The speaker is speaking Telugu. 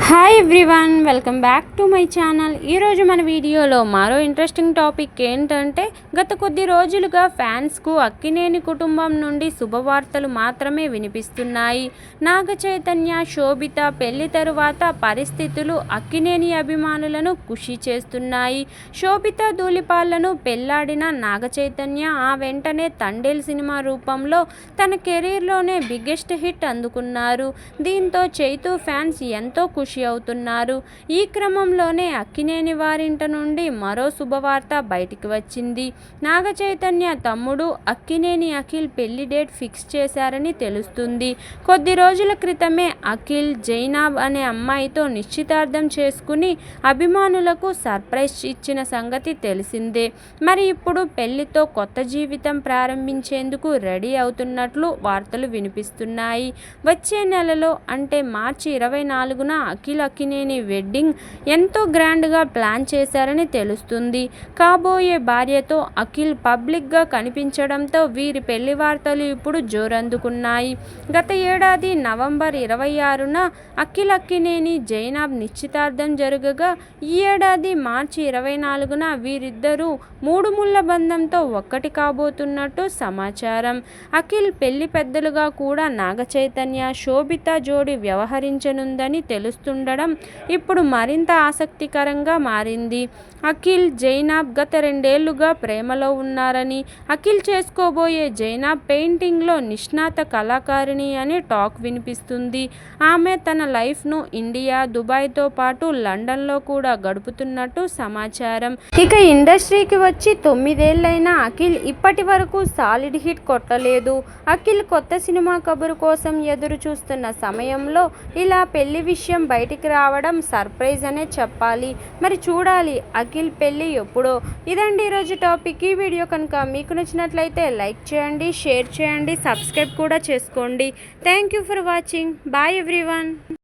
Hi everyone, welcome back to my channel. ఈరోజు మన వీడియోలో మరో ఇంట్రెస్టింగ్ టాపిక్ ఏంటంటే, గత కొద్ది రోజులుగా ఫ్యాన్స్కు అక్కినేని కుటుంబం నుండి శుభవార్తలు మాత్రమే వినిపిస్తున్నాయి. నాగ చైతన్య, శోభిత పెళ్లి తరువాత పరిస్థితులు అక్కినేని అభిమానులను ఖుషి చేస్తున్నాయి. శోభిత ధూళిపాళ్లను పెళ్లాడిన నాగ చైతన్య ఆ వెంటనే తండేల్ సినిమా రూపంలో తన కెరీర్లోనే బిగ్గెస్ట్ హిట్ అందుకున్నారు. దీంతో చైతూ ఫ్యాన్స్ ఎంతో ఖుషి అవుతున్నారు. ఈ క్రమంలోనే అక్కినేని వారింట నుండి మరో శుభవార్త బయటికి వచ్చింది. నాగ చైతన్య తమ్ముడు అక్కినేని అఖిల్ పెళ్లి డేట్ ఫిక్స్ చేశారని తెలుస్తుంది. కొద్ది రోజుల క్రితమే అఖిల్ జైనాబ్ అనే అమ్మాయితో నిశ్చితార్థం చేసుకుని అభిమానులకు సర్ప్రైజ్ ఇచ్చిన సంగతి తెలిసిందే. మరి ఇప్పుడు పెళ్లితో కొత్త జీవితం ప్రారంభించేందుకు రెడీ అవుతున్నట్లు వార్తలు వినిపిస్తున్నాయి. వచ్చే నెలలో అంటే మార్చి 24న అఖిల్ అక్కినేని వెడ్డింగ్ ఎంతో గ్రాండ్గా ప్లాన్ చేశారని తెలుస్తుంది. కాబోయే భార్యతో అఖిల్ పబ్లిక్గా కనిపించడంతో వీరి పెళ్లి వార్తలు ఇప్పుడు జోరందుకున్నాయి. గత ఏడాది నవంబర్ 26న అఖిల్ అక్కినేని జైనాబ్ నిశ్చితార్థం జరగగా, ఈ ఏడాది మార్చి 24న వీరిద్దరూ మూడు ముళ్ల బంధంతో ఒక్కటి కాబోతున్నట్టు సమాచారం. అఖిల్ పెళ్లి పెద్దలుగా కూడా నాగ చైతన్య, శోభిత జోడి వ్యవహరించనుందని తెలుస్తుండడం ఇప్పుడు మరింత ఆసక్తికరంగా మారింది. అఖిల్ జైనాబ్ గత 2 ఏళ్లుగా ప్రేమలో ఉన్నారని, అఖిల్ చేసుకోబోయే జైనాబ్ పెయింటింగ్లో నిష్ణాత కళాకారిణి అని టాక్ వినిపిస్తుంది. ఆమె తన లైఫ్ను ఇండియా, దుబాయ్తో పాటు లండన్లో కూడా గడుపుతున్నట్టు సమాచారం. ఇక ఇండస్ట్రీకి వచ్చి 9 ఏళ్లైనా అఖిల్ ఇప్పటి వరకు సాలిడ్ హిట్ కొట్టలేదు. అఖిల్ కొత్త సినిమా కబురు కోసం ఎదురు చూస్తున్న సమయంలో ఇలా పెళ్లి విషయం బయటికి రావడం సర్ప్రైజ్ అనే చెప్పాలి. మరి చూడాలి అఖిల్ పెళ్లి ఎప్పుడో. ఇదండి ఈరోజు టాపిక్. ఈ వీడియో కనుక మీకు నచ్చినట్లయితే లైక్ చేయండి, షేర్ చేయండి, సబ్స్క్రైబ్ కూడా చేసుకోండి. Thank you for watching. Bye everyone.